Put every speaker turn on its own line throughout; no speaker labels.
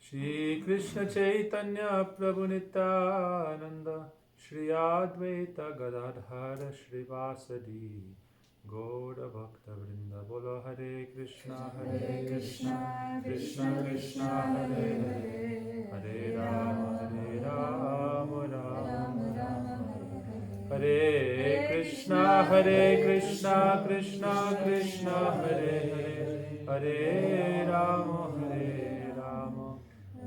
Shri Krishna Chaitanya Prabhu Nityananda Shri Advaita Gadadhara Shri Vasadi Gaura Bhakta Vrinda Bolo Hare Krishna Krishna Krishna Hare Hare Hare Rama Rama Rama Hare Krishna Krishna Krishna Hare Hare Hare Rama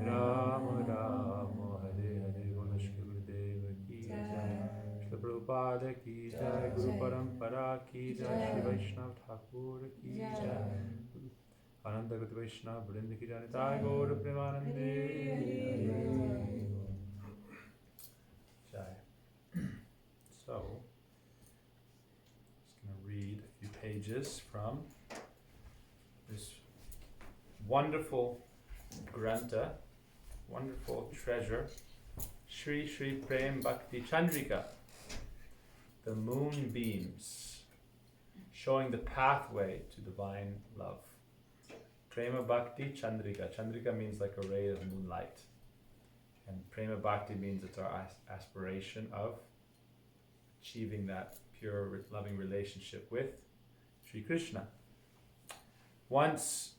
Rama Rama Hare Hare. Bolo Shri Gurudeva Ki Jai, Shri Prabhupada Ki Jai, Guru Parampara Ki Jai, Shri Vaishnava Thakur Ki Jai, Ananda Gati Vaishnava Vrinda Ki Jai, Nitai Gaur Premanande Jai. So, just going to read a few pages from this wonderful Granta, wonderful treasure, Sri Sri Prema Bhakti Candrika, the moonbeams, showing the pathway to divine love. Prema Bhakti Candrika. Candrika means like a ray of moonlight. And Prema Bhakti means it's our aspiration of achieving that pure, loving relationship with Sri Krishna. Once,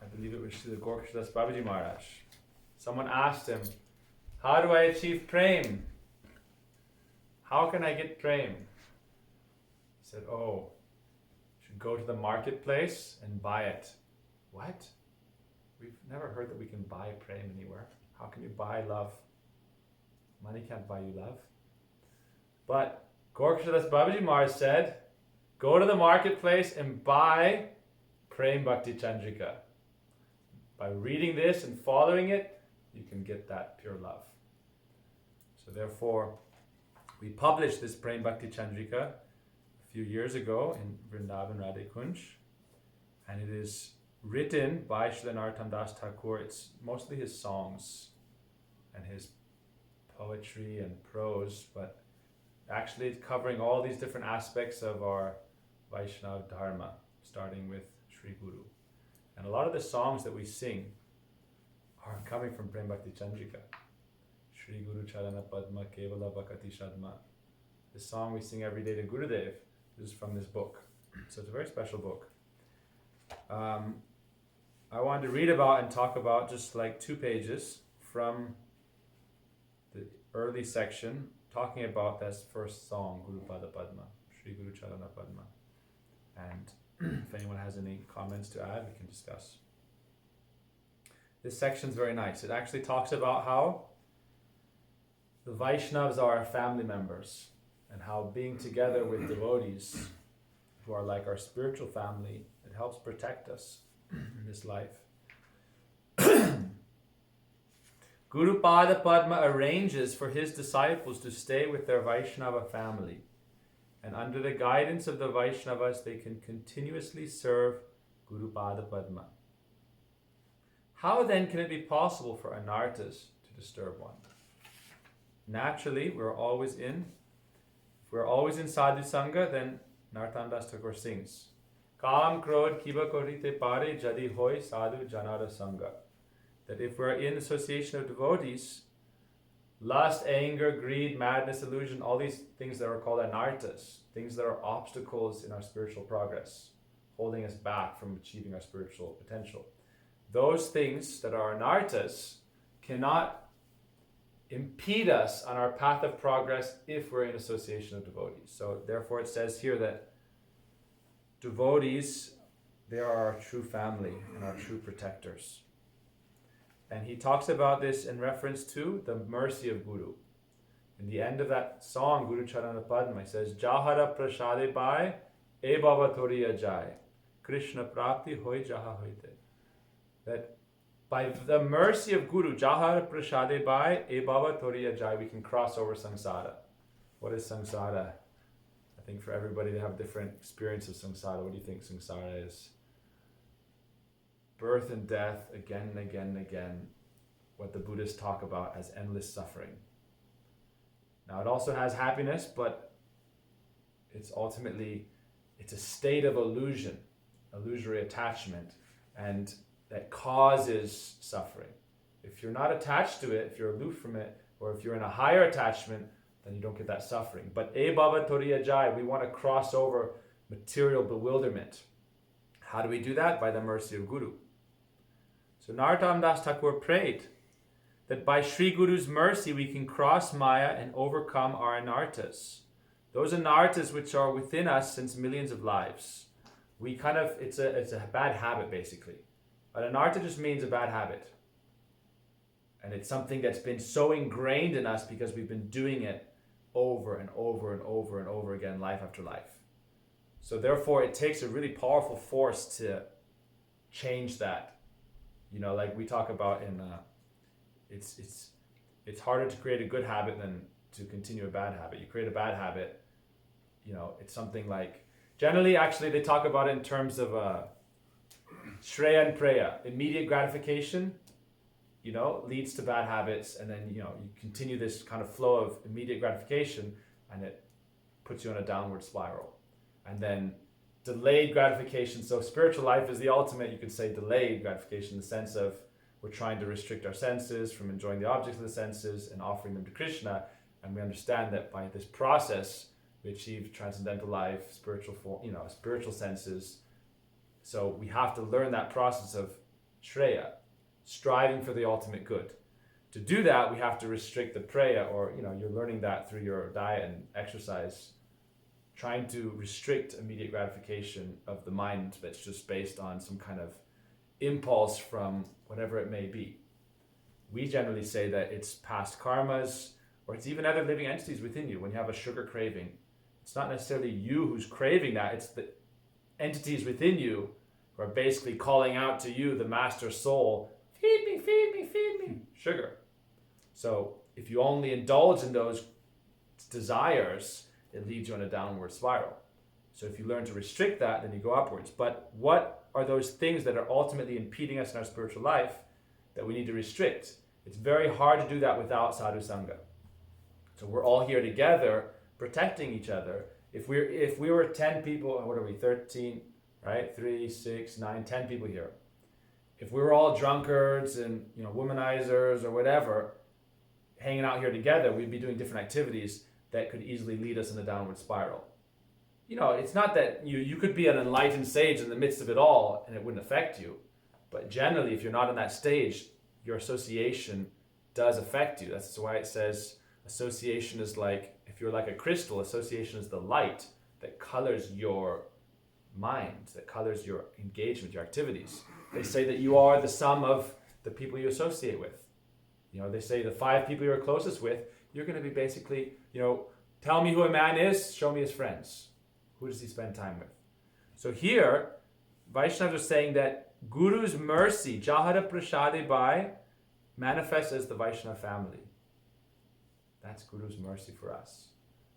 I believe it was Srila Das Babaji Maharaj, someone asked him, how do I achieve Prem? How can I get Prem? He said, oh, you should go to the marketplace and buy it. What? We've never heard that we can buy Prem anywhere. How can you buy love? Money can't buy you love. But Gorkshadas Babaji Maharaj said, go to the marketplace and buy Prem Bhakti Candrika. By reading this and following it, you can get that pure love. So therefore, we published this Prem Bhakti Candrika a few years ago in Vrindavan Radhe Kunj, and it is written by Srila Narottama das Thakura. It's mostly his songs and his poetry and prose, but actually it's covering all these different aspects of our Vaishnava Dharma, starting with Sri Guru. And a lot of the songs that we sing are coming from Prema Bhakti Candrika. Shri Guru Charana Padma Kevala Bhakati Shadma. The song we sing every day to Gurudev is from this book. So it's a very special book. I wanted to read about and talk about just like 2 pages from the early section, talking about that first song, Guru Pada Padma, Shri Guru Charana Padma. And if anyone has any comments to add, we can discuss. This section's very nice. It actually talks about how the Vaishnavas are our family members and how being together with devotees who are like our spiritual family, it helps protect us in this life. Guru Pada Padma arranges for his disciples to stay with their Vaishnava family, and under the guidance of the Vaishnavas, they can continuously serve Guru Pada Padma. How then can it be possible for anarthas to disturb one? Naturally, if we're always in sadhu sangha, then Narottama das Thakura sings, Kam krodh kiba korite pare jadi hoy sadhu janara sangha. That if we're in association of devotees, lust, anger, greed, madness, illusion, all these things that are called anarthas, things that are obstacles in our spiritual progress, holding us back from achieving our spiritual potential. Those things that are anarthas cannot impede us on our path of progress if we're in association of devotees. So therefore it says here that devotees, they are our true family and our true protectors. And he talks about this in reference to the mercy of Guru. In the end of that song, Guru Charana Padma, he says, Jahara prasade bai, e baba toriya jai, Krishna prapti hoy jaha hoite. That by the mercy of Guru, Jahara prasade bai, e baba toriya jai, we can cross over samsara. What is samsara? I think for everybody they have a different experience of samsara. What do you think samsara is? Birth and death, again and again and again, what the Buddhists talk about as endless suffering. Now it also has happiness, but it's a state of illusion, illusory attachment, and that causes suffering. If you're not attached to it, if you're aloof from it, or if you're in a higher attachment, then you don't get that suffering. But E Baba Toriya Jai, we want to cross over material bewilderment. How do we do that? By the mercy of Guru. So Narottama das Thakura prayed that by Sri Guru's mercy we can cross Maya and overcome our anarthas. Those anarthas which are within us since millions of lives. It's a bad habit basically. An anartha just means a bad habit. And it's something that's been so ingrained in us because we've been doing it over and over and over and over again, life after life. So therefore it takes a really powerful force to change that. Like we talk about in it's harder to create a good habit than to continue a bad habit. You create a bad habit, it's something like, generally actually they talk about it in terms of Shreya and Preya, immediate gratification, leads to bad habits, and then you continue this kind of flow of immediate gratification and it puts you on a downward spiral. And then delayed gratification, so spiritual life is the ultimate, you could say, delayed gratification in the sense of we're trying to restrict our senses from enjoying the objects of the senses and offering them to Krishna, and we understand that by this process we achieve transcendental life, spiritual senses. So we have to learn that process of Shreya, striving for the ultimate good. To do that, we have to restrict the Preya, or you're learning that through your diet and exercise, trying to restrict immediate gratification of the mind that's just based on some kind of impulse from whatever it may be. We generally say that it's past karmas, or it's even other living entities within you. When you have a sugar craving, it's not necessarily you who's craving that, it's the entities within you who are basically calling out to you, the master soul, feed me, feed me, feed me, sugar. So if you only indulge in those desires, it leads you on a downward spiral. So if you learn to restrict that, then you go upwards. But what are those things that are ultimately impeding us in our spiritual life that we need to restrict? It's very hard to do that without sadhu sangha. So we're all here together, protecting each other. If we were 10 people, what are we, 13, right? 3, 6, 9, 10 people here. If we were all drunkards and womanizers or whatever, hanging out here together, we'd be doing different activities that could easily lead us in a downward spiral. It's not that you could be an enlightened sage in the midst of it all and it wouldn't affect you. But generally, if you're not in that stage, your association does affect you. That's why it says association is like, if you're like a crystal, association is the light that colors your mind, that colors your engagement, your activities. They say that you are the sum of the people you associate with. They say the 5 people you're closest with, you're going to be basically, tell me who a man is, show me his friends. Who does he spend time with? So here, Vaishnavas are saying that Guru's mercy, Jahara Prasade Bhai, manifests as the Vaishnava family. That's Guru's mercy for us.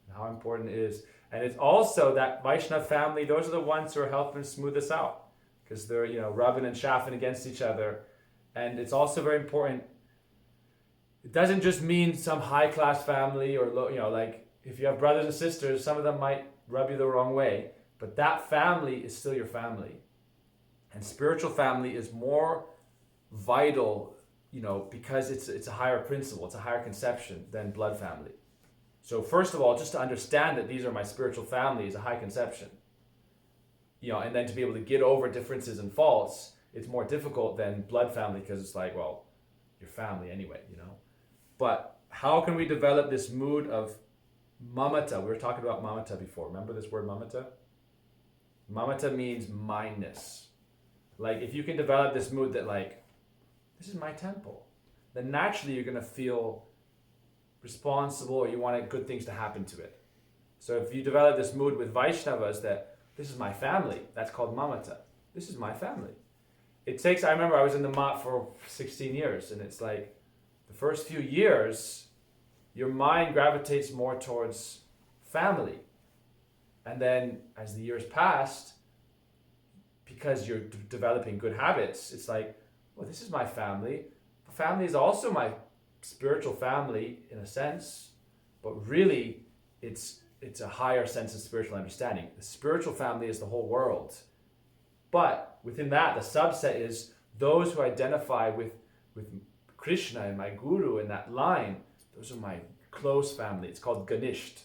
And how important it is. And it's also that Vaishnava family, those are the ones who are helping smooth us out. Because they're, rubbing and chaffing against each other. And it's also very important. It doesn't just mean some high-class family or, like if you have brothers and sisters, some of them might rub you the wrong way. But that family is still your family. And spiritual family is more vital, because it's a higher principle, it's a higher conception than blood family. So first of all, just to understand that these are my spiritual family is a high conception. And then to be able to get over differences and faults, it's more difficult than blood family because it's like, well, your family anyway, But how can we develop this mood of mamata? We were talking about mamata before. Remember this word mamata? Mamata means mindness. Like if you can develop this mood that like, this is my temple, then naturally you're going to feel responsible or you want good things to happen to it. So if you develop this mood with Vaishnavas that this is my family, that's called mamata. This is my family. I remember I was in the mat for 16 years and it's like the first few years, your mind gravitates more towards family. And then as the years passed, because you're developing good habits, it's like, well, this is my family. Family is also my spiritual family in a sense, but really it's a higher sense of spiritual understanding. The spiritual family is the whole world. But within that, the subset is those who identify with Krishna and my Guru and that line, those are my close family. It's called Ganisht.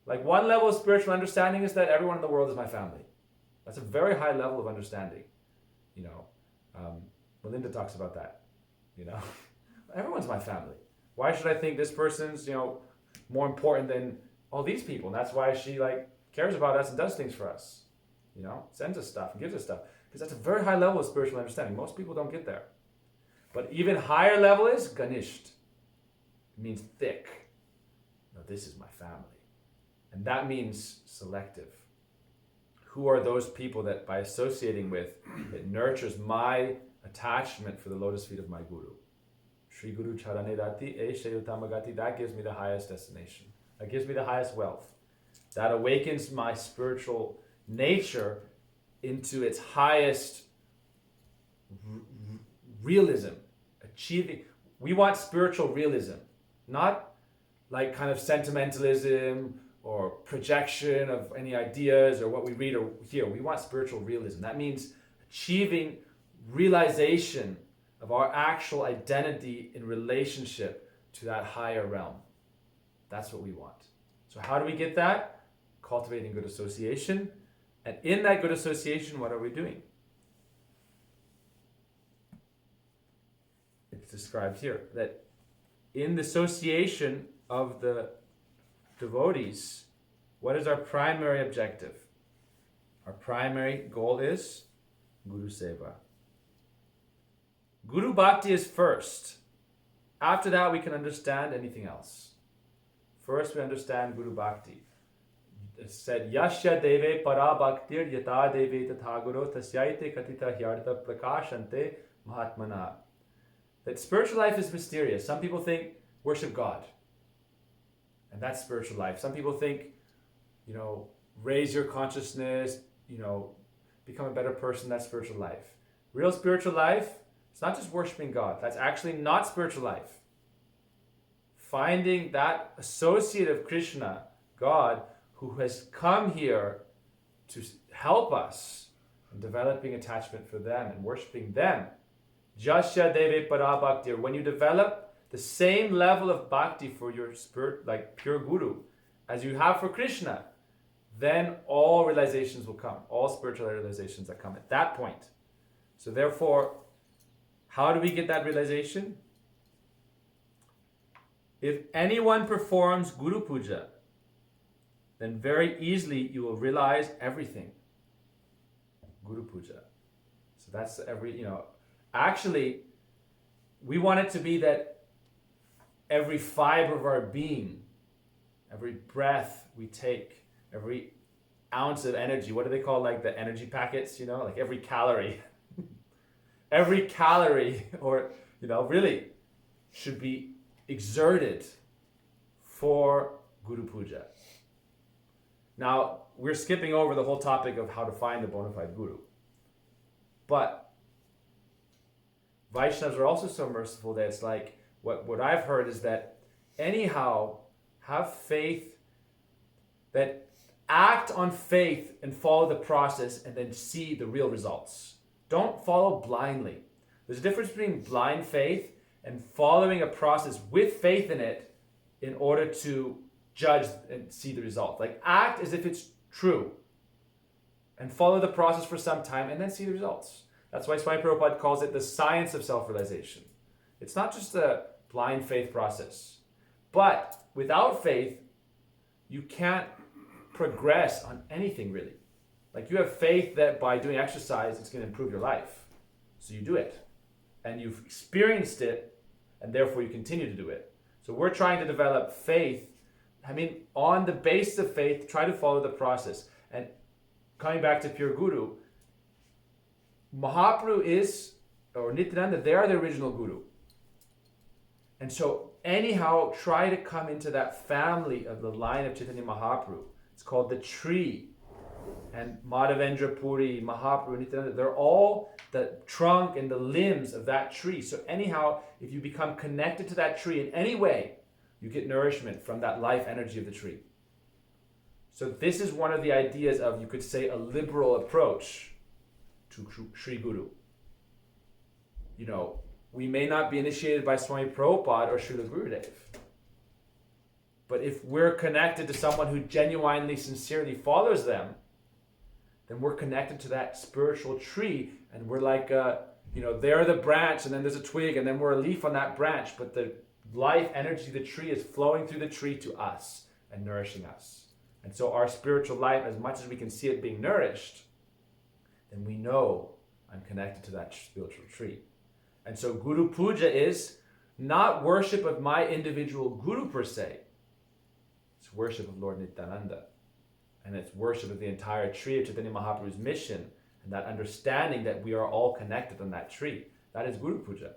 Like one level of spiritual understanding is that everyone in the world is my family. That's a very high level of understanding. Melinda talks about that. Everyone's my family. Why should I think this person's, more important than all these people? And that's why she cares about us and does things for us. Sends us stuff and gives us stuff. Because that's a very high level of spiritual understanding. Most people don't get there. But even higher level is Ganisht. It means thick. No, this is my family. And that means selective. Who are those people that by associating with, it nurtures my attachment for the lotus feet of my Guru? Sri Guru Charane Rati Eshe Uttamagati. That gives me the highest destination. That gives me the highest wealth. That awakens my spiritual nature into its highest realism. We want spiritual realism, not like kind of sentimentalism or projection of any ideas or what we read or hear. We want spiritual realism. That means achieving realization of our actual identity in relationship to that higher realm. That's what we want. So how do we get that? Cultivating good association. And in that good association, what are we doing? It's described here that in the association of the devotees, what is our primary objective? Our primary goal is Guru Seva. Guru Bhakti is first. After that, we can understand anything else. First, we understand Guru Bhakti. It said, Yasya deve para bhaktir yata deve tathaguro tasyaite katita hyarta prakashante mahatmana. That spiritual life is mysterious. Some people think worship God. And that's spiritual life. Some people think, raise your consciousness, become a better person. That's spiritual life. Real spiritual life, it's not just worshiping God. That's actually not spiritual life. Finding that associate of Krishna, God, who has come here to help us in developing attachment for them and worshiping them. Jasya deve para bhakti. When you develop the same level of bhakti for your spirit, like pure Guru, as you have for Krishna, then all realizations will come. All spiritual realizations that come at that point. So therefore, how do we get that realization? If anyone performs Guru Puja, then very easily you will realize everything. Guru Puja. So that's actually, we want it to be that every fiber of our being, every breath we take, every ounce of energy, what do they call the energy packets, like every calorie. Every calorie, or, really should be exerted for Guru Puja. Now, we're skipping over the whole topic of how to find a bona fide Guru. But Vaishnavas are also so merciful that it's like, what I've heard is that anyhow, have faith, that act on faith and follow the process and then see the real results. Don't follow blindly. There's a difference between blind faith and following a process with faith in it in order to judge and see the result. Act as if it's true and follow the process for some time and then see the results. That's why Swami Prabhupada calls it the science of self-realization. It's not just a blind faith process. But without faith, you can't progress on anything really. You have faith that by doing exercise, it's going to improve your life. So you do it. And you've experienced it, and therefore you continue to do it. So we're trying to develop faith. On the basis of faith, try to follow the process. And coming back to Pure Guru, Mahaprabhu or Nityananda, they are the original Guru. And so anyhow, try to come into that family of the line of Chaitanya Mahaprabhu. It's called the tree. And Madhavendra Puri, Mahaprabhu, Nityananda, they're all the trunk and the limbs of that tree. So anyhow, if you become connected to that tree in any way, you get nourishment from that life energy of the tree. So this is one of the ideas of, you could say, a liberal approach to Sri Guru. we may not be initiated by Swami Prabhupada or Srila Gurudev. But if we're connected to someone who genuinely, sincerely follows them, then we're connected to that spiritual tree, and we're like, they're the branch, and then there's a twig, and then we're a leaf on that branch, but the life energy of the tree is flowing through the tree to us and nourishing us. And so our spiritual life, as much as we can see it being nourished, then we know I'm connected to that spiritual tree. And so Guru Puja is not worship of my individual Guru per se. It's worship of Lord Nityananda. And it's worship of the entire tree of Chaitanya Mahaprabhu's mission, and that understanding that we are all connected on that tree. That is Guru Puja.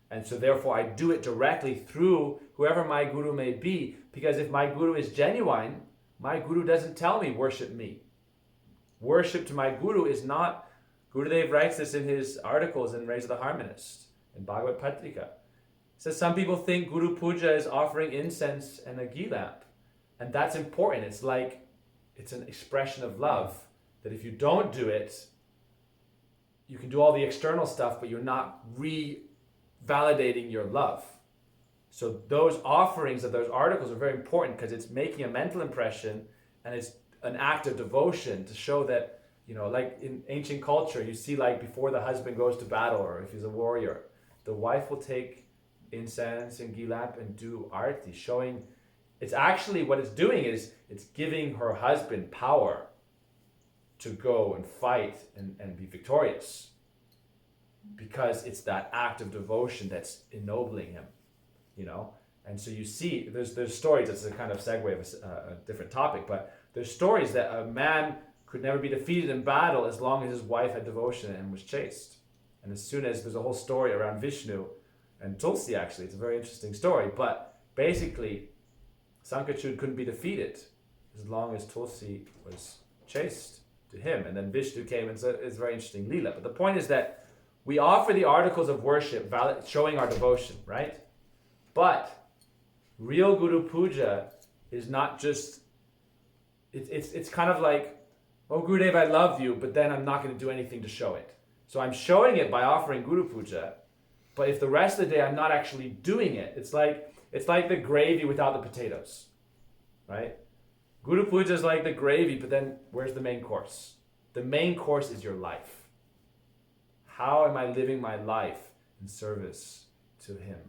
And so therefore I do it directly through whoever my Guru may be, because if my Guru is genuine, my Guru doesn't tell me, worship me. Worship to my Guru is not, Gurudev writes this in his articles in Raise of the Harmonist, in Bhagavad Patrika. He says some people think Guru Puja is offering incense and a ghee lamp. And that's important. It's like, it's an expression of love. That if you don't do it, you can do all the external stuff, but you're not revalidating your love. So those offerings of those articles are very important because it's making a mental impression, and it's an act of devotion to show that, like in ancient culture, you see like before the husband goes to battle, or if he's a warrior, the wife will take incense and ghee lamp and do arati, showing it's actually what it's doing is it's giving her husband power to go and fight and be victorious, because it's that act of devotion that's ennobling him, And so you see, there's stories. It's a kind of segue of a different topic, but there's stories that a man could never be defeated in battle as long as his wife had devotion and was chaste. And as soon as there's a whole story around Vishnu and Tulsi, actually, it's a very interesting story. But basically, Sankachud couldn't be defeated as long as Tulsi was chaste to him. And then Vishnu came, and so it's a very interesting lila. But the point is that we offer the articles of worship, showing our devotion, right? But real Guru Puja is not just, it's kind of like, oh Gurudev, I love you, but then I'm not going to do anything to show it. So I'm showing it by offering Guru Puja, but if the rest of the day I'm not actually doing it, it's like the gravy without the potatoes, right? Guru Puja is like the gravy, but then where's the main course? The main course is your life. How am I living my life in service to him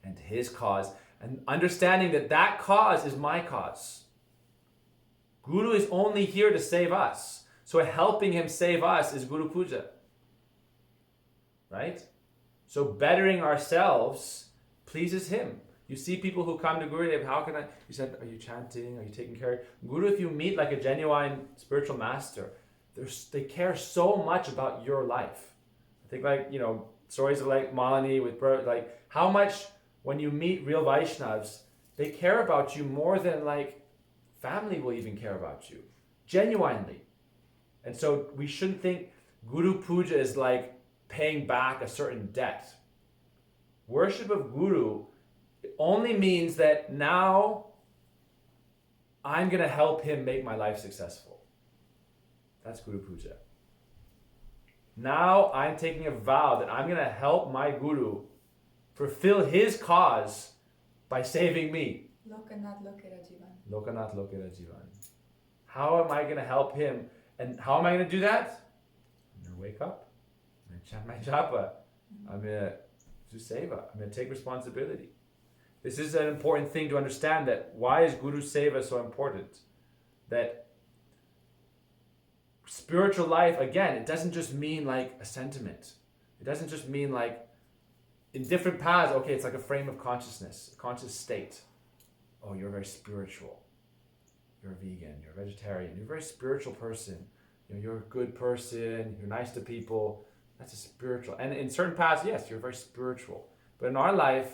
and his cause, and understanding that that cause is my cause. Guru is only here to save us. So helping him save us is Guru Puja. Right? So bettering ourselves pleases him. You see people who come to Gurudev, how can I? You said, are you chanting? Are you taking care? Guru, if you meet like a genuine spiritual master, they care so much about your life. I think stories of like Malini with like how much when you meet real Vaishnavas, they care about you more than like family will even care about you. Genuinely. And so we shouldn't think Guru Puja is like paying back a certain debt. Worship of Guru only means that now I'm going to help him make my life successful. That's Guru Puja. Now I'm taking a vow that I'm going to help my Guru fulfill his cause by saving me.
Lokanath Lokera Jivan.
Lokanath Lokera Jivan. How am I going to help him? And how am I going to do that? I'm going to wake up. I'm going to chant my japa. I'm going to do seva. I'm going to take responsibility. This is an important thing to understand, that why is Guru Seva so important? That spiritual life, again, it doesn't just mean like a sentiment. It doesn't just mean like in different paths, okay, it's like a frame of consciousness, a conscious state. Oh, you're very spiritual. You're a vegan, you're a vegetarian, you're a very spiritual person. You're a good person, you're nice to people. That's a spiritual. And in certain paths, yes, you're very spiritual. But in our life,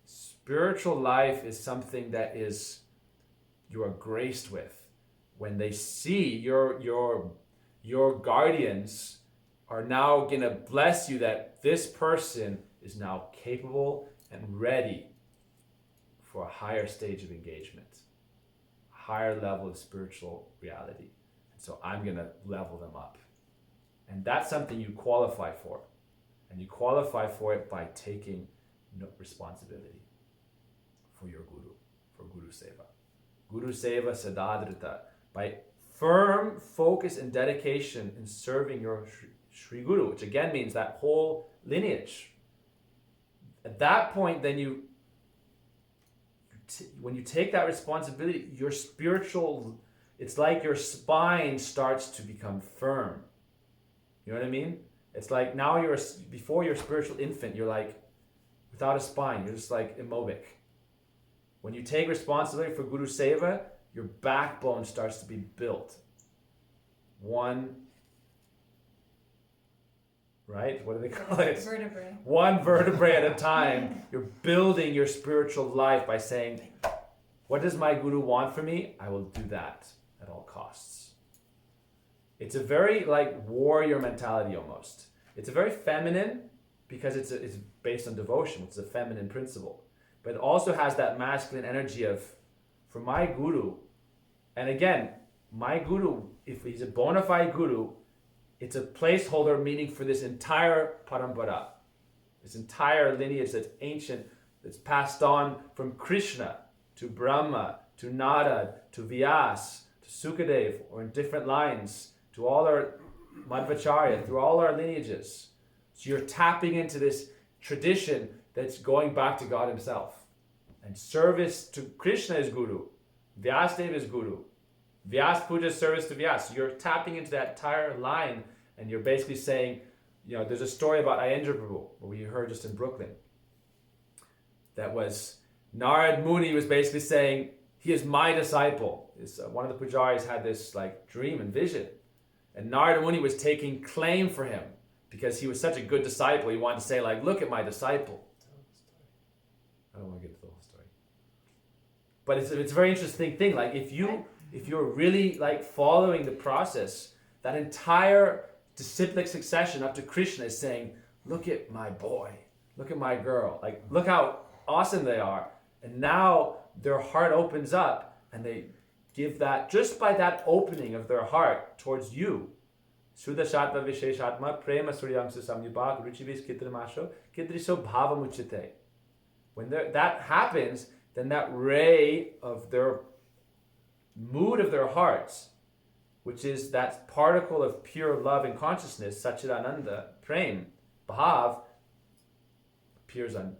spiritual life is something that you are graced with. When they see your guardians are now going to bless you, that this person is now capable and ready for a higher stage of engagement, a higher level of spiritual reality. And so I'm going to level them up. And that's something you qualify for. And you qualify for it by taking responsibility for your guru, for Guru Seva. Guru Seva Sadadrita. By firm focus and dedication in serving your Sri Guru, which again means that whole lineage. At that point, then when you take that responsibility, your spiritual, it's like your spine starts to become firm. You know what I mean? It's like now before you're a spiritual infant, you're like without a spine, you're just like immobic. When you take responsibility for Guru Seva, your backbone starts to be built. One, right? What do they call it?
Vertebrae.
One vertebrae at a time. You're building your spiritual life by saying, what does my Guru want from me? I will do that at all costs. It's a very like warrior mentality almost. It's a very feminine because it's based on devotion. It's a feminine principle. But it also has that masculine energy of, for my Guru, and again, my Guru, if he's a bona fide Guru, it's a placeholder meaning for this entire parampara, this entire lineage that's ancient, that's passed on from Krishna to Brahma, to Narad, to Vyas, to Sukadev, or in different lines, to all our Madhvacharya, through all our lineages. So you're tapping into this tradition that's going back to God himself. And service to Krishna is Guru. Vyasadeva is Guru. Vyas Puja is service to Vyas. So you're tapping into that entire line and you're basically saying, you know, there's a story about Ayendra Prabhu, what we heard just in Brooklyn. That was, Narad Muni was basically saying, he is my disciple. One of the pujaris had this like dream and vision. And Narad Muni was taking claim for him because he was such a good disciple. He wanted to say like, look at my disciple. I don't want to get into the whole story. But it's a very interesting thing. Like if you're really like following the process, that entire disciplic succession up to Krishna is saying, look at my boy, look at my girl, like look how awesome they are. And now their heart opens up and they give that, just by that opening of their heart towards you. Sudashatma Visheshatma Prema Suryamsa Samyubhak Ruchivis Kitramasho Kitriso Bhavamuchite. When that happens, then that ray of their mood of their hearts, which is that particle of pure love and consciousness, Satchidananda, Prem, Bhav, appears on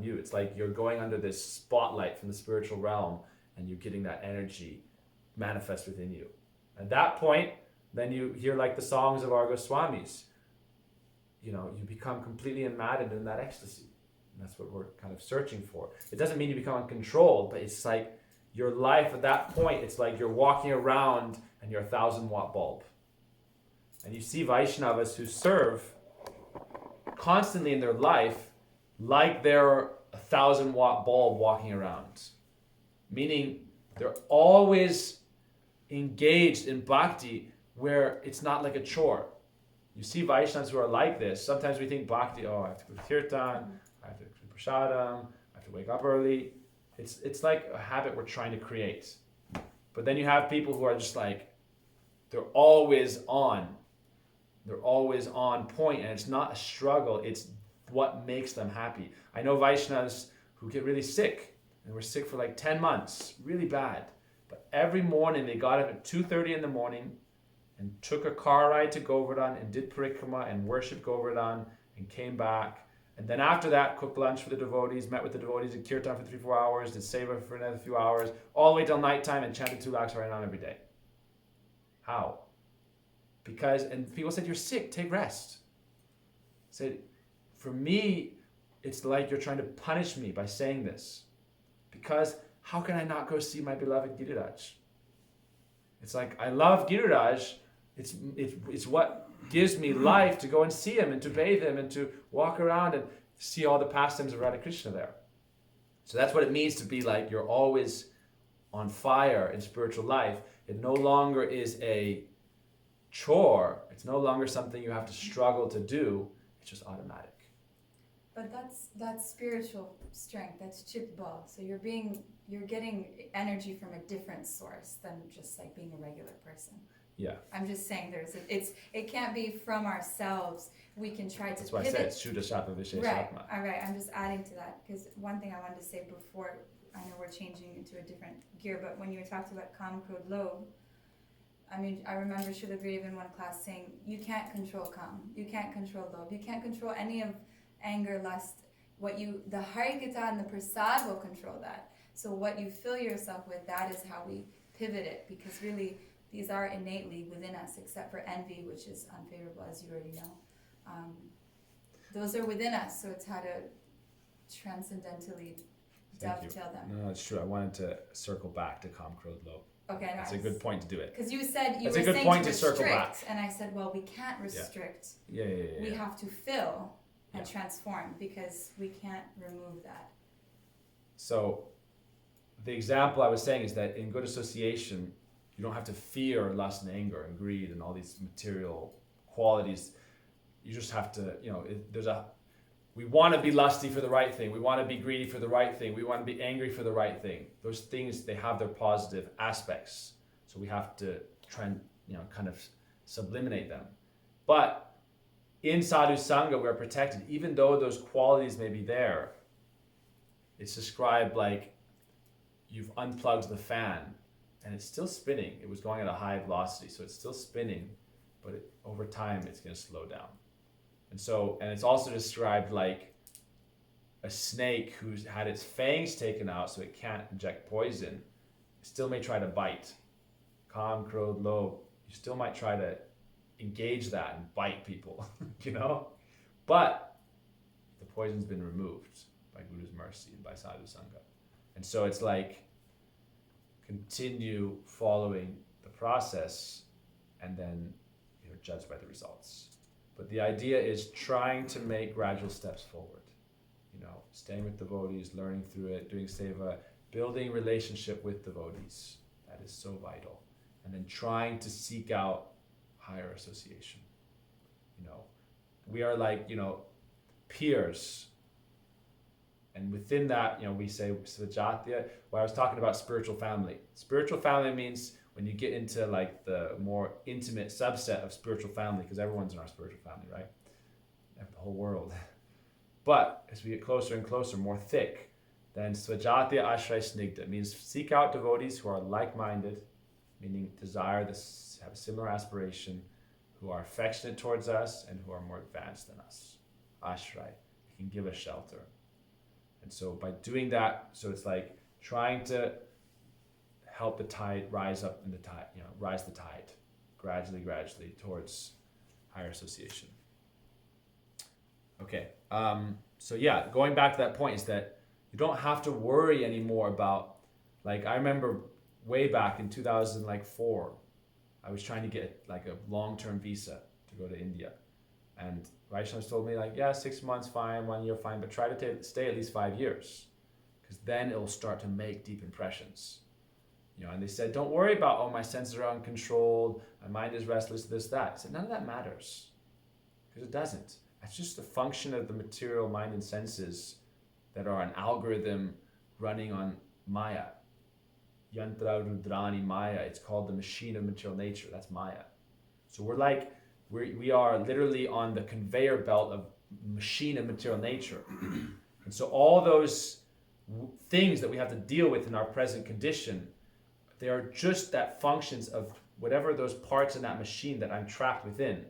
you. It's like you're going under this spotlight from the spiritual realm and you're getting that energy manifest within you. At that point, then you hear like the songs of our Goswamis. You know, you become completely enmeshed in that ecstasy. And that's what we're kind of searching for. It doesn't mean you become uncontrolled, but it's like your life at that point, it's like you're walking around and you're a 1,000-watt bulb. And you see Vaishnavas who serve constantly in their life like they're a 1,000-watt bulb walking around. Meaning they're always engaged in bhakti where it's not like a chore. You see Vaishnavas who are like this. Sometimes we think bhakti, I have to go to kirtan, I have to do prasadam, I have to wake up early. It's like a habit we're trying to create. But then you have people who are just like, they're always on. They're always on point, and it's not a struggle, it's what makes them happy. I know Vaishnavas who get really sick, and were sick for like 10 months, really bad. But every morning they got up at 2:30 in the morning and took a car ride to Govardhan and did parikrama and worshipped Govardhan and came back. And then after that, cooked lunch for the devotees, met with the devotees at kirtan for 3-4 hours, did seva for another few hours, all the way till nighttime, and chanted 2 lakhs Harinam every day. How? Because, and people said, you're sick, take rest. I said, for me, it's like you're trying to punish me by saying this. Because how can I not go see my beloved Giriraj? It's like, I love Giriraj. It's what gives me life to go and see him and to bathe him and to walk around and see all the pastimes of Radha Krishna there. So that's what it means to be like you're always on fire in spiritual life. It no longer is a chore. It's no longer something you have to struggle to do. It's just automatic.
But that's spiritual strength. That's chit bal. So you're getting energy from a different source than just like being a regular person.
Yeah.
I'm just saying it can't be from ourselves. We can try to
That's why
pivot.
I said Shuddha Sattva Vishesha
Right,
Atma.
all right, I'm just adding to that, because one thing I wanted to say before, I know we're changing into a different gear, but when you were talking about Kam, Krodh, Lobh, I mean, I remember Srila Guridev in one class saying, you can't control Kam, you can't control Lobh, you can't control any of anger, lust. The Harikatha and the Prasad will control that. So what you fill yourself with, that is how we pivot it, because really, these are innately within us, except for envy, which is unfavorable, as you already know. Those are within us, so it's how to transcendentally dovetail them.
No, it's true. I wanted to circle back to Kam, Krodh, Lobh.
Okay,
That's a good point to do it.
because you said
That's a good point to circle back.
And I said, well, we can't restrict.
Yeah.
We have to fill and
Yeah.
transform, because we can't remove that.
So the example I was saying is that in good association, you don't have to fear lust and anger and greed and all these material qualities. You just have to, we want to be lusty for the right thing. We want to be greedy for the right thing. We want to be angry for the right thing. Those things, they have their positive aspects. So we have to try and, kind of subliminate them. But in Sadhu Sangha, we're protected. Even though those qualities may be there, it's described like you've unplugged the fan and it's still spinning. It was going at a high velocity, so it's still spinning, but over time it's going to slow down. And it's also described like a snake who's had its fangs taken out so it can't inject poison, still may try to bite. Kam, Krodh, Lobh, you still might try to engage that and bite people, But the poison's been removed by Guru's mercy and by Sadhu Sangha. And so it's like, continue following the process and then you're judged by the results. But the idea is trying to make gradual steps forward. Staying with devotees, learning through it, doing seva, building relationship with devotees. That is so vital. And then trying to seek out higher association. We are like, peers. And within that, we say Svajatya. Well, I was talking about spiritual family. Spiritual family means when you get into like the more intimate subset of spiritual family, because everyone's in our spiritual family, right? The whole world. But as we get closer and closer, more thick, then Svajatya Ashray Snigdha means seek out devotees who are like-minded, meaning desire this, have a similar aspiration, who are affectionate towards us and who are more advanced than us. Ashray, can give us shelter. And so by doing that, so it's like trying to help the tide rise up in the tide, rise the tide gradually towards higher association. Okay, going back to that point is that you don't have to worry anymore about, like I remember way back in 2004, I was trying to get like a long-term visa to go to India. And Vaishnavas told me 6 months fine, 1 year fine, but try to stay at least 5 years, because then it'll start to make deep impressions. And they said, don't worry about, my senses are uncontrolled, my mind is restless, this, that. I said, none of that matters, because it doesn't. It's just a function of the material mind and senses that are an algorithm running on Maya. Yantra Rudrani Maya. It's called the machine of material nature. That's Maya. So we are literally on the conveyor belt of machine of material nature. And so all those things that we have to deal with in our present condition, they are just that functions of whatever those parts in that machine that I'm trapped within.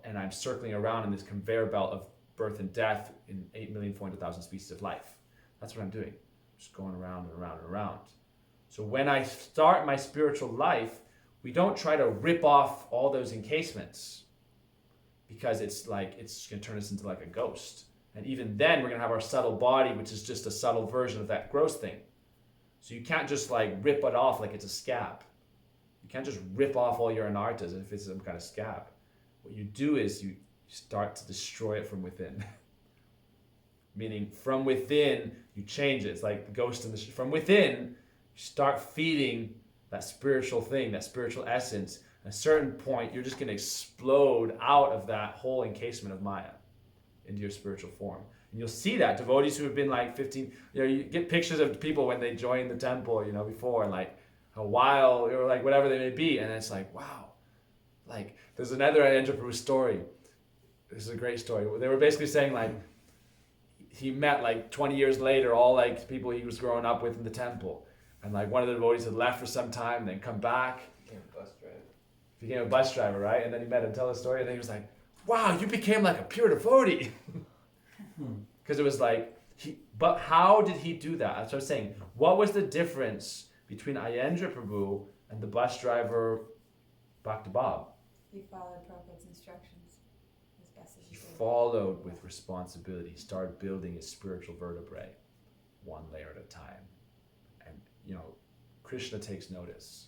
And I'm circling around in this conveyor belt of birth and death in 8,400,000 species of life. That's what I'm doing. Just going around and around and around. So when I start my spiritual life, we don't try to rip off all those encasements, because it's going to turn us into like a ghost. And even then we're going to have our subtle body, which is just a subtle version of that gross thing. So you can't just rip it off like it's a scab. You can't just rip off all your anarthas as if it's some kind of scab. What you do is you start to destroy it from within. Meaning from within, you change it. It's like the ghost in the from within, you start feeding that spiritual thing, that spiritual essence. At a certain point, you're just going to explode out of that whole encasement of Maya into your spiritual form. And you'll see that devotees who have been 15, you get pictures of people when they join the temple, before, and a while, or like whatever they may be. And it's like, wow. Like, there's another Ayendra Prabhu story. This is a great story. They were basically saying like, he met like 20 years later, all like people he was growing up with in the temple. And like one of the devotees had left for some time, then come back. Became a bus driver, right? And then he met him, tell the story, and then he was like, wow, you became like a pure devotee. Because it was like, but how did he do that? That's what I was saying. What was the difference between Ayendra Prabhu and the bus driver Bhakti Bab?
He followed Prabhupada's instructions as best as
He
he could.
followed with responsibility. He started building his spiritual vertebrae one layer at a time. And, you know, Krishna takes notice.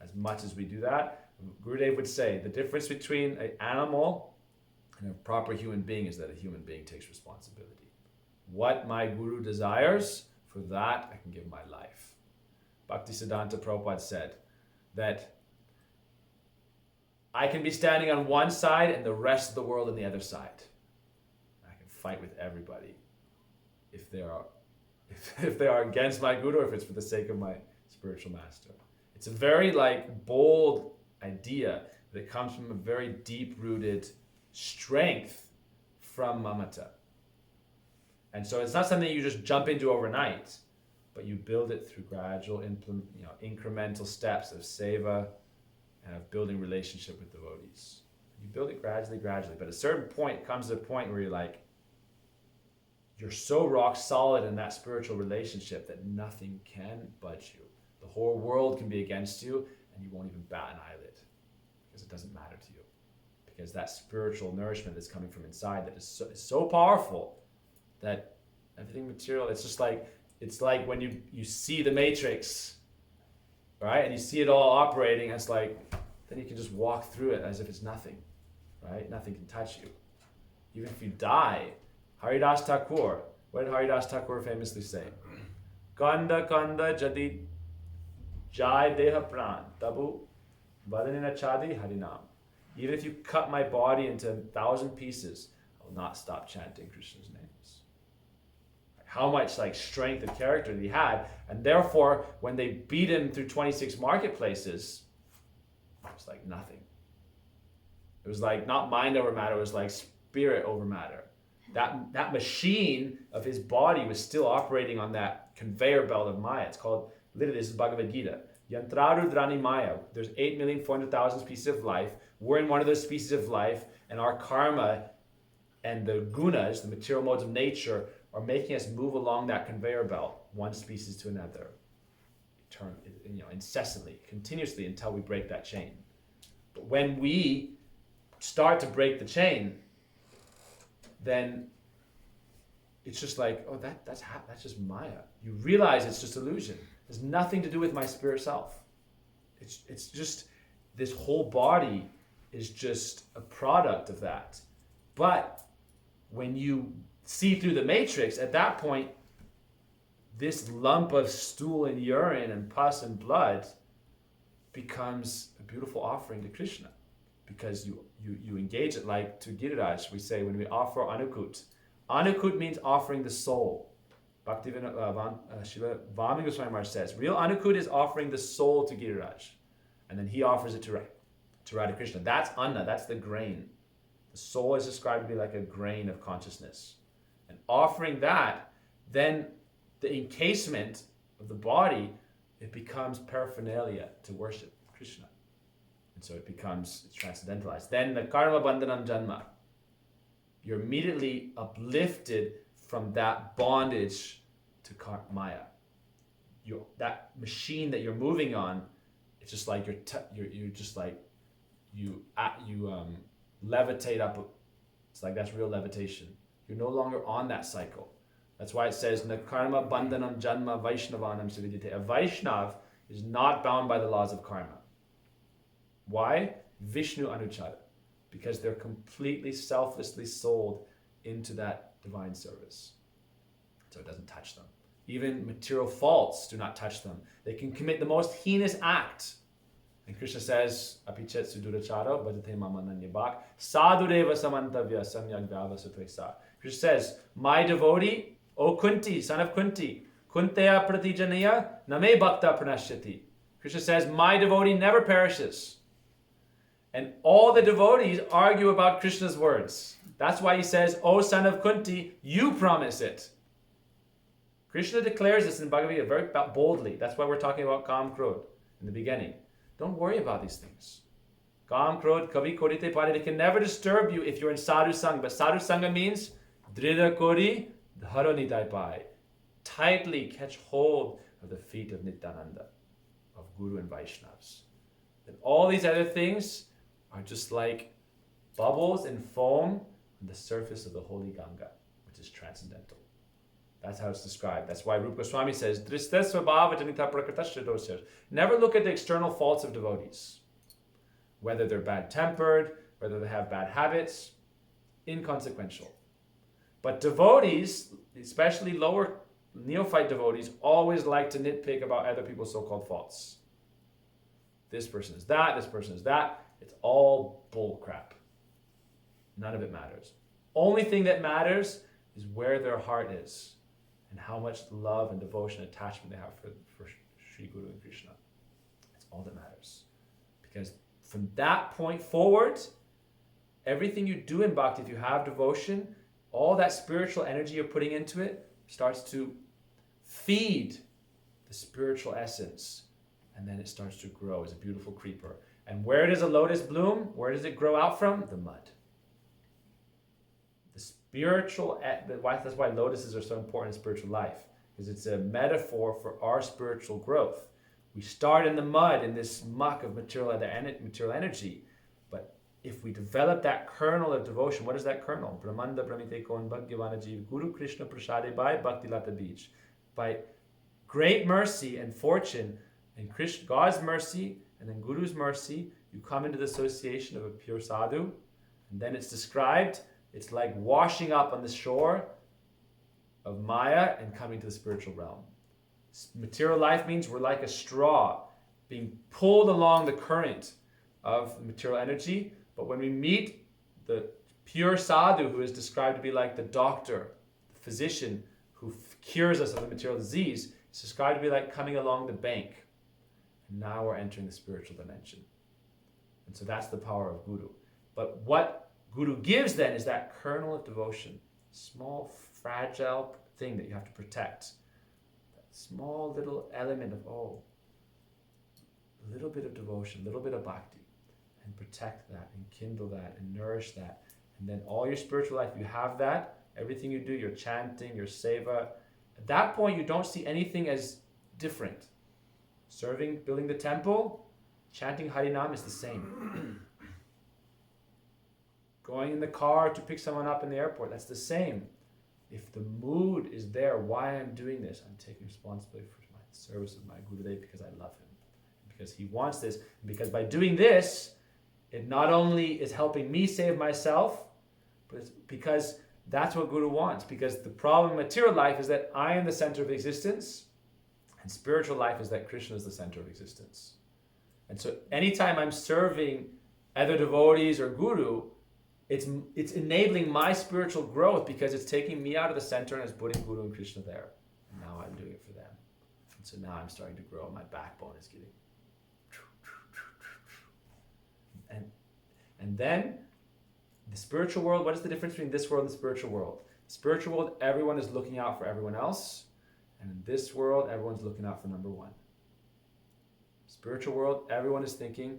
As much as we do that, Gurudev would say the difference between an animal and a proper human being is that a human being takes responsibility. What my Guru desires, for that I can give my life. Bhaktisiddhanta Prabhupada said that I can be standing on one side and the rest of the world on the other side. I can fight with everybody if they are against my Guru or if it's for the sake of my spiritual master. It's a very like bold idea that comes from a very deep-rooted strength from mamata. And so it's not something you just jump into overnight, but you build it through gradual, incremental steps of seva and of building relationship with devotees. You build it gradually, but at a certain point, it comes to a point where you're so rock solid in that spiritual relationship that nothing can budge you. The whole world can be against you, and you won't even bat an eyelid because it doesn't matter to you. Because that spiritual nourishment that's coming from inside that is so powerful that everything material, it's like when you see the matrix, right? And you see it all operating, it's like, then you can just walk through it as if it's nothing, right? Nothing can touch you. Even if you die, Haridas Thakur, what did Haridas Thakur famously say? Kanda kanda jadi jai deha pran, tabu vadanina chadi harinam. Even if you cut my body into 1,000 pieces, I will not stop chanting Krishna's names. How much like strength and character he had, and therefore when they beat him through 26 marketplaces, it was like nothing. It was like not mind over matter, it was like spirit over matter. That machine of his body was still operating on that conveyor belt of Maya. It's called, literally, this is Bhagavad Gita. Yantrarudrani Maya. There's 8,400,000 pieces of life. We're in one of those species of life, and our karma and the gunas, the material modes of nature, are making us move along that conveyor belt, one species to another, incessantly, continuously, until we break that chain. But when we start to break the chain, then it's just like, oh, that's just Maya. You realize it's just illusion. There's nothing to do with my spirit self. It's just, this whole body is just a product of that. But when you see through the matrix, at that point, this lump of stool and urine and pus and blood becomes a beautiful offering to Krishna. Because you engage it like to Giriraj, we say when we offer Anukut. Anukut means offering the soul. Srila Vamini Goswami Maharaj says, real Anukut is offering the soul to Giriraj. And then he offers it to Radha Krishna. That's Anna, that's the grain. The soul is described to be like a grain of consciousness. And offering that, then the encasement of the body, it becomes paraphernalia to worship Krishna. And so it's transcendentalized. Then the karma bandhanam janma. You're immediately uplifted from that bondage to Maya. That machine that you're moving on, it's just like you levitate up. It's like that's real levitation. You're no longer on that cycle. That's why it says na karma bandhanam janma vaishnavanam savidyate. A Vaishnav is not bound by the laws of karma. Why? Vishnu Anuchara. Because they're completely selflessly sold into that divine service. So it doesn't touch them. Even material faults do not touch them. They can commit the most heinous act. And Krishna says, Apichet suduracharo bhajate mamananyabhak sadureva samantavya samyak vyava sutvesa. Krishna says, my devotee, O Kunti, son of Kunti, Kunteya Pratijanaya Name Bhakta Pranashyati. Krishna says, my devotee never perishes. And all the devotees argue about Krishna's words. That's why he says, O son of Kunti, you promise it. Krishna declares this in Bhagavad Gita very boldly. That's why we're talking about Kam Krodh in the beginning. Don't worry about these things. Kam Krodh Kavi Kodite Pari. They can never disturb you if you're in Sadhu Sangha. But Sadhu Sangha means Dhrida Kori Dharo Nitai Pai. Tightly catch hold of the feet of Nityananda, of Guru and Vaishnavas. And all these other things are just like bubbles and foam on the surface of the holy Ganga, which is transcendental. That's how it's described. That's why Rupa Goswami says, never look at the external faults of devotees. Whether they're bad-tempered, whether they have bad habits, inconsequential. But devotees, especially lower neophyte devotees, always like to nitpick about other people's so-called faults. This person is that, this person is that. It's all bull crap. None of it matters. Only thing that matters is where their heart is and how much love and devotion and attachment they have for Sri Guru and Krishna. That's all that matters. Because from that point forward, everything you do in bhakti, if you have devotion, all that spiritual energy you're putting into it starts to feed the spiritual essence. And then it starts to grow as a beautiful creeper. And where does a lotus bloom? Where does it grow out from? The mud. The spiritual, that's why lotuses are so important in spiritual life, because it's a metaphor for our spiritual growth. We start in the mud, in this muck of material energy, but if we develop that kernel of devotion, what is that kernel? Brahmanda Brahmite Kon Bhagavana Jeev Guru Krishna Prasade by Bhakti Lata Beach. By great mercy and fortune, and God's mercy and then Guru's mercy, you come into the association of a pure sadhu, and then it's described, it's like washing up on the shore of Maya and coming to the spiritual realm. Material life means we're like a straw being pulled along the current of material energy, but when we meet the pure sadhu, who is described to be like the doctor, the physician who cures us of the material disease, it's described to be like coming along the bank. And now we're entering the spiritual dimension. And so that's the power of Guru. But what Guru gives then is that kernel of devotion, small, fragile thing that you have to protect. That small little element of, a little bit of devotion, a little bit of bhakti, and protect that, and kindle that, and nourish that. And then all your spiritual life, you have that, everything you do, your chanting, your seva. At that point, you don't see anything as different. Serving, building the temple, chanting Harinam is the same. Going in the car to pick someone up in the airport, that's the same. If the mood is there, why I'm doing this, I'm taking responsibility for my service of my Gurudev because I love him. Because he wants this. And because by doing this, it not only is helping me save myself, but it's because that's what Guru wants. Because the problem in material life is that I am the center of existence, and spiritual life is that Krishna is the center of existence. And so anytime I'm serving other devotees or Guru, it's enabling my spiritual growth because it's taking me out of the center and it's putting Guru and Krishna there. And now I'm doing it for them. And so now I'm starting to grow. My backbone is getting... And then the spiritual world, what is the difference between this world and the spiritual world? The spiritual world, everyone is looking out for everyone else. And in this world, everyone's looking out for number one. Spiritual world, everyone is thinking,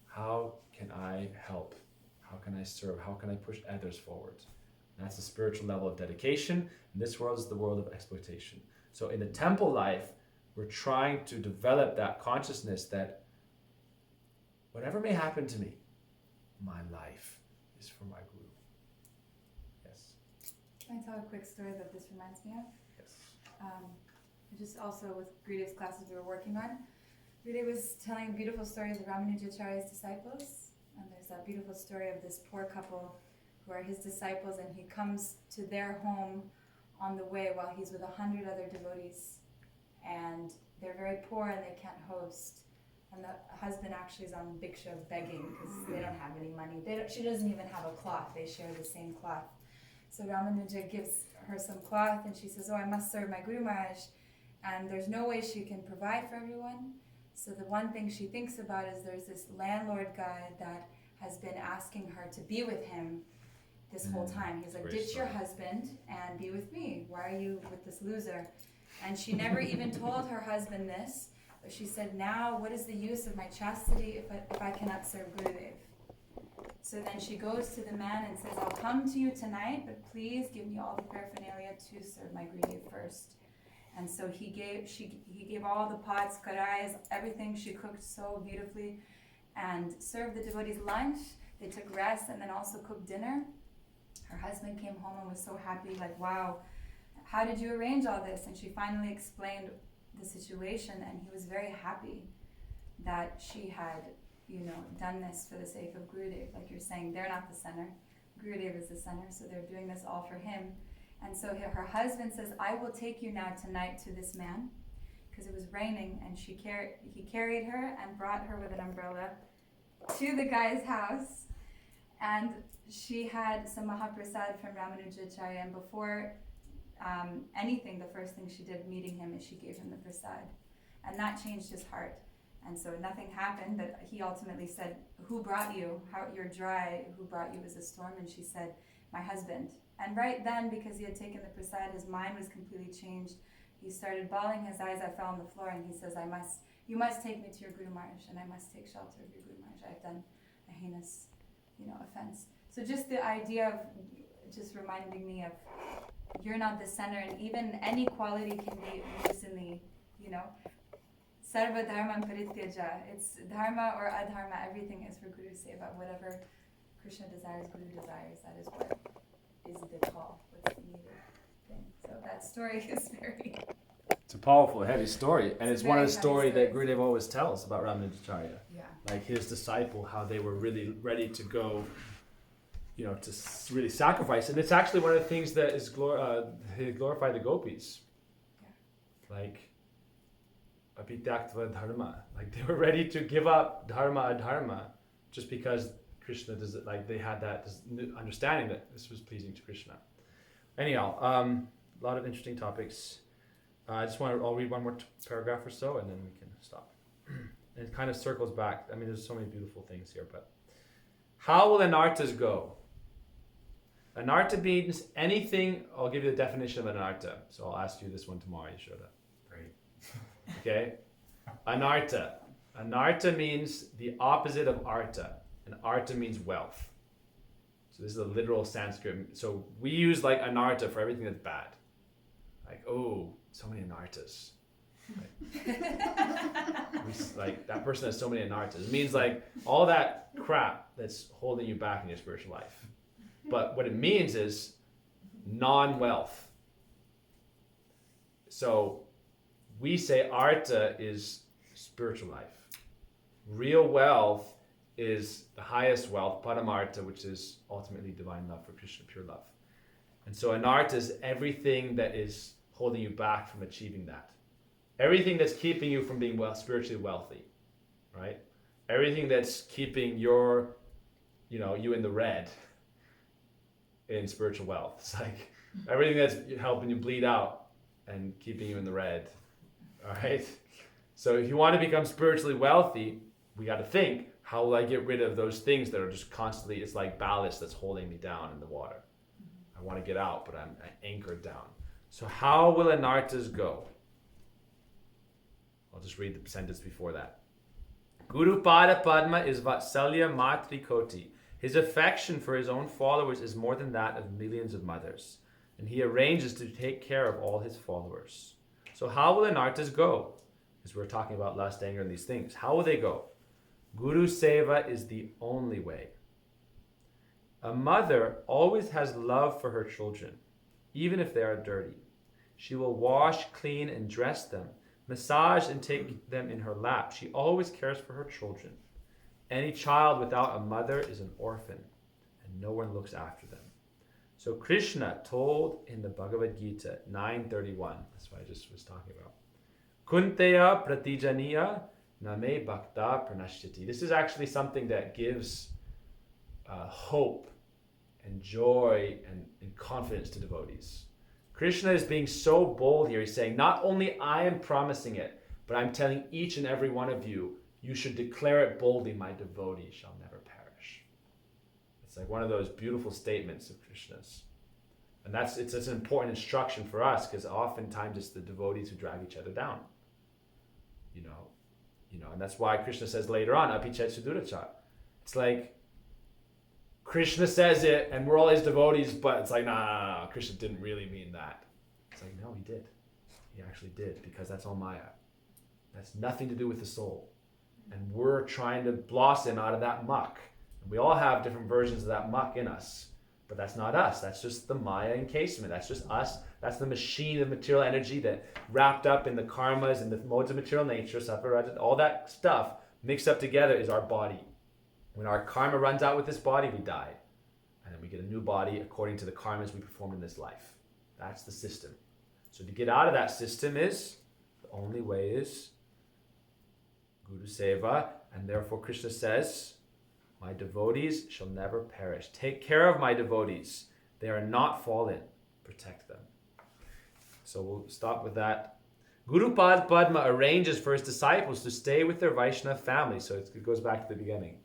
how can I help? How can I serve? How can I push others forward? And that's the spiritual level of dedication. And this world is the world of exploitation. So in the temple life, we're trying to develop that consciousness that whatever may happen to me, my life is for my Guru. Yes?
Can I tell a quick story that this reminds me of?
Yes.
Just also with Gurudev's classes we were working on. Gurudev was telling beautiful stories of Ramanujacharya's disciples. And there's that beautiful story of this poor couple who are his disciples, and he comes to their home on the way while he's with 100 other devotees. And they're very poor and they can't host. And the husband actually is on bhiksha, begging, because they don't have any money. She doesn't even have a cloth. They share the same cloth. So Ramanuja gives her some cloth and she says, I must serve my Guru Maharaj. and there's no way she can provide for everyone. So the one thing she thinks about is there's this landlord guy that has been asking her to be with him this whole time. He's like, ditch your husband and be with me. Why are you with this loser? And she never even told her husband this, but she said, now what is the use of my chastity if I cannot serve Gurudev? So then she goes to the man and says, I'll come to you tonight, but please give me all the paraphernalia to serve my Gurudev first. And so he gave all the pots, karais, everything. She cooked so beautifully and served the devotees lunch. They took rest and then also cooked dinner. Her husband came home and was so happy, like, wow, how did you arrange all this? And she finally explained the situation, and he was very happy that she had, done this for the sake of Gurudev. Like you're saying, they're not the center. Gurudev is the center, so they're doing this all for him. And so her husband says, I will take you now tonight to this man, because it was raining, and he carried her and brought her with an umbrella to the guy's house. And she had some Mahaprasad from Ramanujacharya, and before anything, the first thing she did meeting him is she gave him the prasad. And that changed his heart. And so nothing happened, but he ultimately said, who brought you? How you're dry, who brought you as a storm? And she said, my husband. And right then, because he had taken the prasad, his mind was completely changed. He started bawling his eyes. I fell on the floor, and he says, you must take me to your Guru Maharaj, and I must take shelter of your Guru Maharaj. I've done a heinous, offense. So just the idea of just reminding me of you're not the center, and even any quality can be used in the, Sarva Dharma Parityaja. It's dharma or adharma, everything is for Guru Seva. Whatever Krishna desires, Guru desires, that is what is the call, what's the needed thing. So that story is very...
It's a powerful, heavy story, and it's one of the stories that
story.
Gurudev always tells about Ramanujacharya.
Yeah.
Like his disciple, how they were really ready to go, to really sacrifice. And it's actually one of the things that is he glorified the gopis. Yeah. Like, Abhitaktva dharma. Like they were ready to give up dharma adharma just because Krishna does it. Like they had that understanding that this was pleasing to Krishna. Anyhow, a lot of interesting topics. I'll read one more paragraph or so, and then we can stop. And it kind of circles back. I mean, there's so many beautiful things here, but how will anarthas go? Anartha means anything. I'll give you the definition of anartha. So I'll ask you this one tomorrow, Yashoda.
Great.
Okay? Anartha. Anartha means the opposite of artha. And artha means wealth. So this is a literal Sanskrit. So we use like anartha for everything that's bad. Like, oh, so many anarthas. Like that person has so many anarthas. It means like all that crap that's holding you back in your spiritual life. But what it means is non-wealth. So we say artha is spiritual life. Real wealth is the highest wealth, paramartha, which is ultimately divine love for Krishna, pure love. And so anartha is everything that is holding you back from achieving that. Everything that's keeping you from being spiritually wealthy, right? Everything that's keeping you in the red in spiritual wealth. It's like everything that's helping you bleed out and keeping you in the red, all right? So if you want to become spiritually wealthy, we got to think, how will I get rid of those things that are just constantly, it's like ballast that's holding me down in the water. I want to get out, but I'm anchored down. So how will anarthas go? I'll just read the sentence before that. Guru Pada Padma is Vatsalya Matrikoti. His affection for his own followers is more than that of millions of mothers, and he arranges to take care of all his followers. So how will anarthas go? Because we're talking about lust, anger, and these things. How will they go? Guru Seva is the only way. A mother always has love for her children, even if they are dirty. She will wash, clean, and dress them, massage and take them in her lap. She always cares for her children. Any child without a mother is an orphan, and no one looks after them. So Krishna told in the Bhagavad Gita 9:31, that's what I just was talking about, Kunteya pratijaniya name bhakta pranashyati. This is actually something that gives hope and joy and confidence to devotees. Krishna is being so bold here. He's saying, not only I am promising it, but I'm telling each and every one of you, you should declare it boldly, my devotees shall never perish. It's like one of those beautiful statements of Krishna's. And it's an important instruction for us, because oftentimes it's the devotees who drag each other down. And that's why Krishna says later on, apichet suduracha. It's like Krishna says it and we're all his devotees, but it's like, nah, Krishna didn't really mean that. It's like, no, he did. He actually did, because that's all Maya. That's nothing to do with the soul. And we're trying to blossom out of that muck. And we all have different versions of that muck in us. But that's not us. That's just the Maya encasement. That's just us. That's the machine of material energy that wrapped up in the karmas and the modes of material nature, sattva, rajas, all that stuff mixed up together is our body. When our karma runs out with this body, we die. And then we get a new body according to the karmas we performed in this life. That's the system. So to get out of that system the only way is Guru Seva. And therefore Krishna says, my devotees shall never perish. Take care of my devotees. They are not fallen. Protect them. So we'll stop with that. Guru Padma arranges for his disciples to stay with their Vaishnava family. So it goes back to the beginning.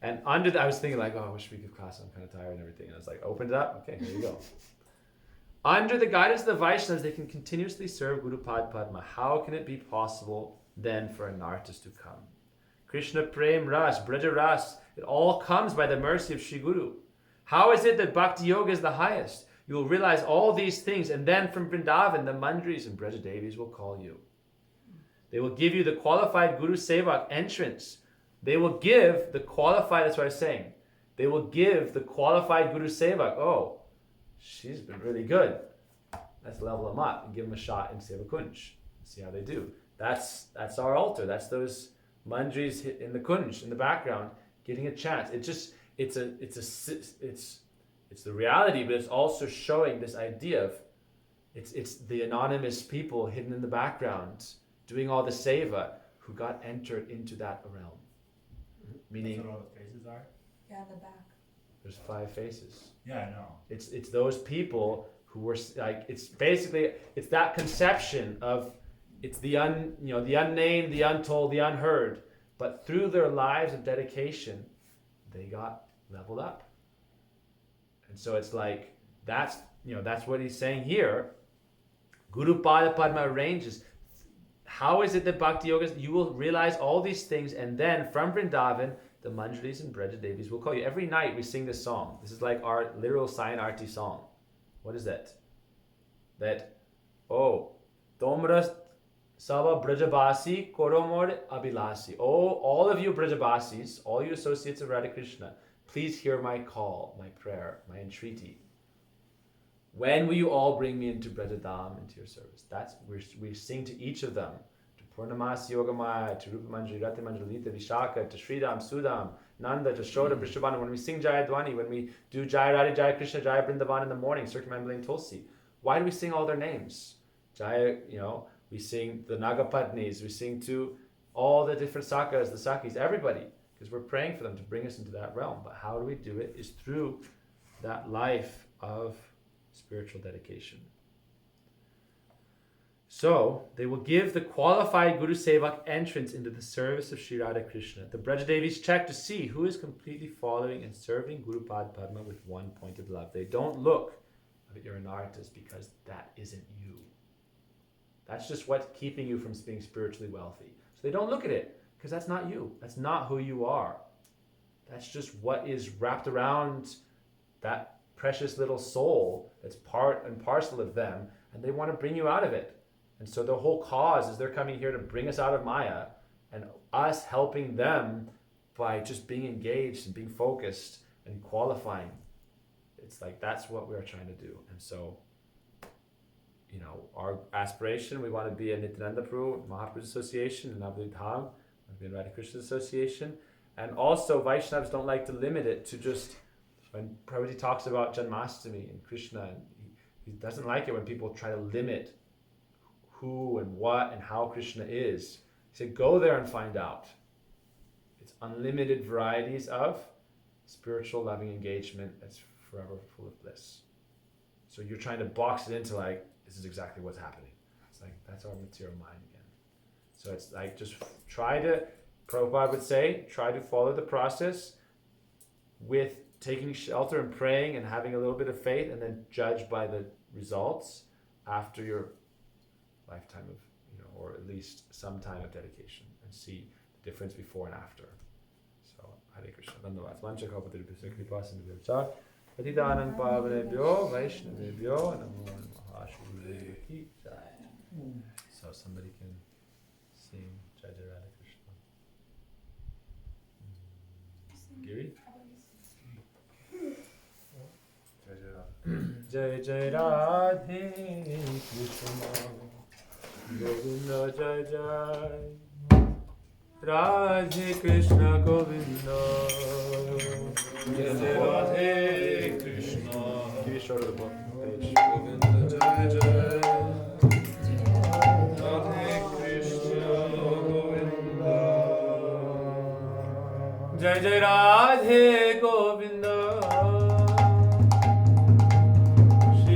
And I was thinking like, I wish we could class. I'm kind of tired and everything. And I was like, opened it up. Okay, here you go. Under the guidance of the Vaishnavas, they can continuously serve Guru Padma. How can it be possible then for Anarthas to come? Krishna Prem Ras, Braja Ras, it all comes by the mercy of Sri Guru. How is it that Bhakti Yoga is the highest? You will realize all these things, and then from Vrindavan, the Mandris and Braja Devis will call you. They will give you the qualified Guru Sevak entrance. They will give the qualified, that's what I was saying. They will give the qualified Guru Sevak. Oh, she's been really good. Let's level them up and give them a shot in Seva Kunj. See how they do. That's our altar. That's those Mandris in the Kunj in the background getting a chance. It's the reality, but it's also showing this idea of it's the anonymous people hidden in the background doing all the seva who got entered into that realm. Meaning,
that's what all the faces are?
Yeah, the back.
There's 5 faces.
Yeah, I know.
It's those people who were like, it's that conception of it's the unnamed, the untold, the unheard, but through their lives of dedication, they got leveled up. And so it's like that's what he's saying here. Guru Padma arranges. How is it that Bhakti Yoga, you will realize all these things, and then from Vrindavan, the Manjalis and Braja Devis will call you. Every night we sing this song. This is like our literal Sayan Arti song. What is that? Tomras Sava Brajabasi Koromor Abhilasi. Oh, all of you Brajabasis, all you associates of Radha Krishna, please hear my call, my prayer, my entreaty. When will you all bring me into Brajadam, into your service? We sing to each of them. To Purnamasi Yogamaya, to Rupa Manjari, Rati Manjalita, Vishaka, to Sridham, Sudham, Nanda, to Shoda, Vrishabhanu. When we sing Jaya Dwani, when we do Jaya Radha, Jaya Krishna, Jaya Vrindavan in the morning, Circumambling and Tulsi. Why do we sing all their names? Jaya, we sing the Nagapatnis, we sing to all the different Sakas, the Sakis, everybody, because we're praying for them to bring us into that realm. But how do we do it? Is through that life of spiritual dedication. So they will give the qualified Guru Sevak entrance into the service of Sri Radha Krishna. The Braja Devis check to see who is completely following and serving Guru Padma with one pointed love. They don't look at your anarthas because that isn't you. That's just what's keeping you from being spiritually wealthy. So they don't look at it because that's not you. That's not who you are. That's just what is wrapped around that precious little soul that's part and parcel of them, and they want to bring you out of it. And so the whole cause is they're coming here to bring us out of Maya, and us helping them by just being engaged and being focused and qualifying. It's like that's what we're trying to do. And so, our aspiration, we want to be a Nityananda Prabhu Mahaprabhu Association, and Navadvip Dham, and be a Radha Krishna Association. And also Vaishnavas don't like to limit it to just when Prabhuji talks about Janmashtami and Krishna, he doesn't like it when people try to limit who and what and how Krishna is. He said, go there and find out. It's unlimited varieties of spiritual loving engagement that's forever full of bliss. So you're trying to box it into like, this is exactly what's happening. It's like, that's our material mind again. So it's like, just try to, Prabhupada would say, try to follow the process with taking shelter and praying and having a little bit of faith, and then judge by the results after your lifetime of, or at least some time of dedication, and see the difference before and after. So, Hare Krishna. Dandavad. Vancha kalpatarubhyasya kripa sindhubhyascha patitanang pavanebhyo vaishnavebhyo namo namaha shri ki jai. So somebody can sing Jai Jai Radha Krishna. Giri? Jai Jai Radhe Krishna Govinda Jai Jai Radhe Krishna Govinda Jai Jai Radhe Krishna. Give me short of the book page. Govinda Jai Jai Radhe Krishna Govinda Jai Jai Radhe Govinda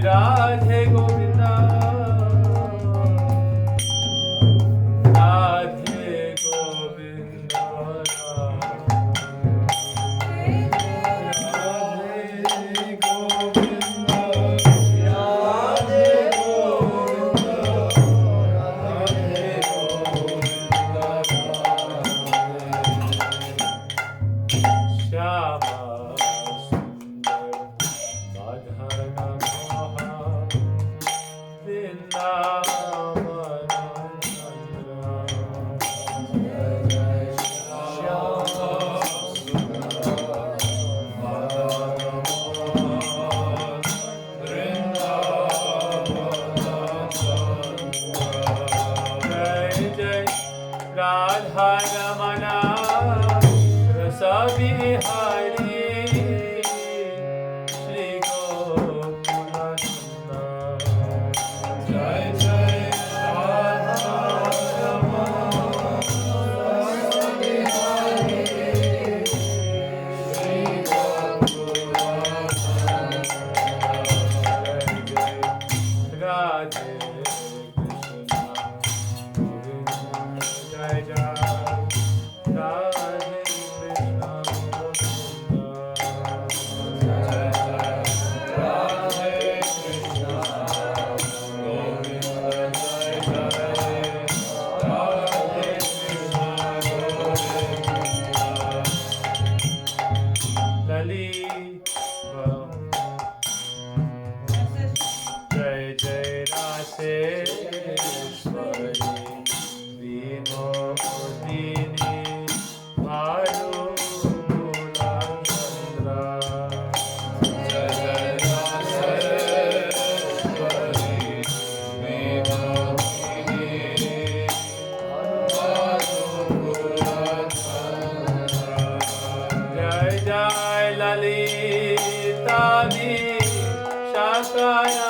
Radhe Govinda Radhe Govinda Radhe Govinda Radhe Govinda Radhe Govinda Shama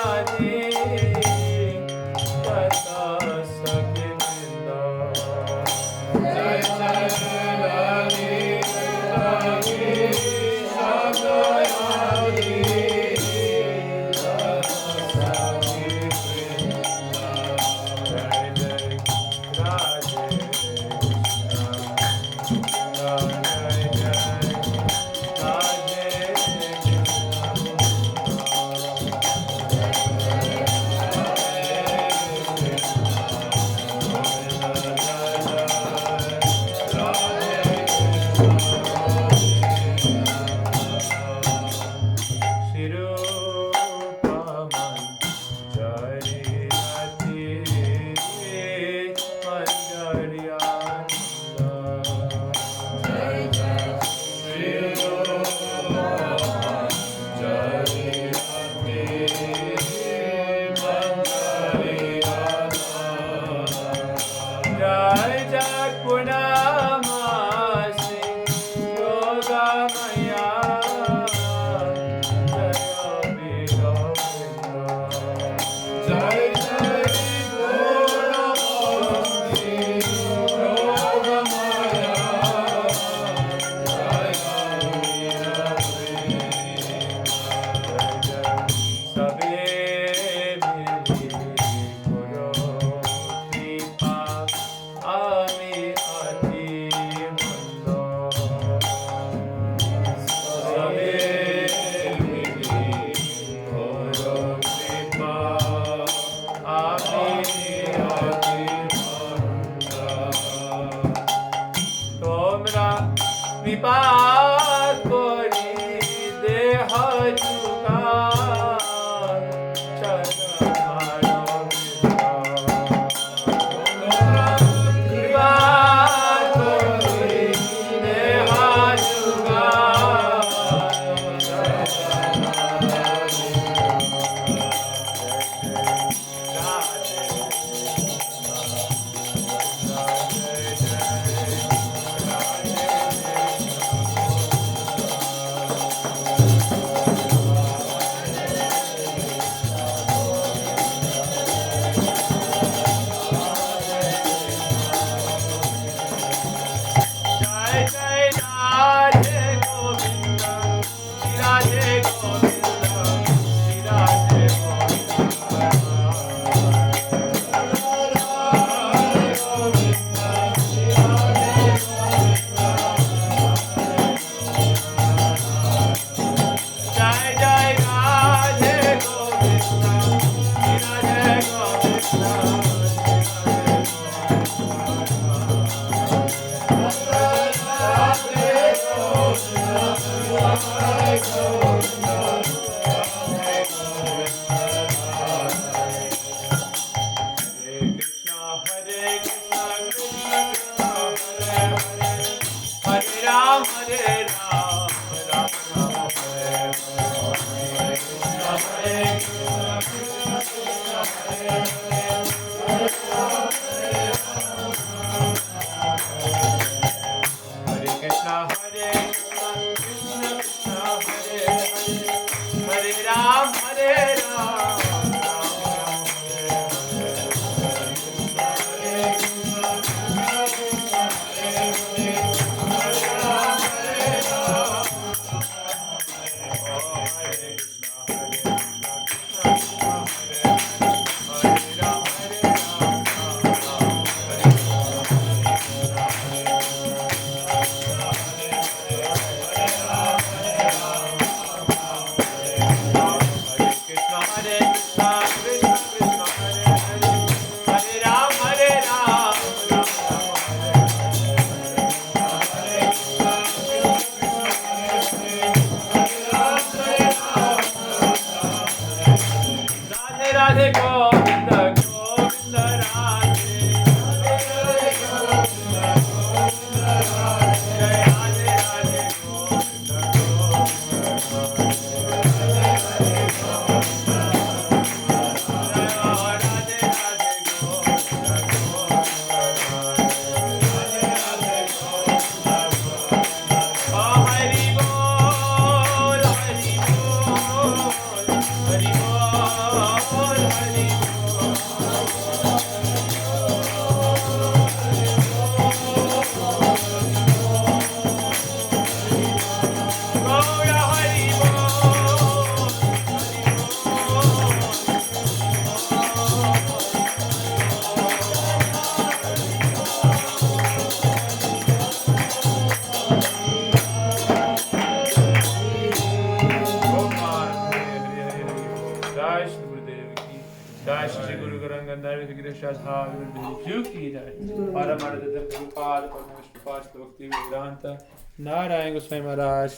Narayan Goswami Maharaj.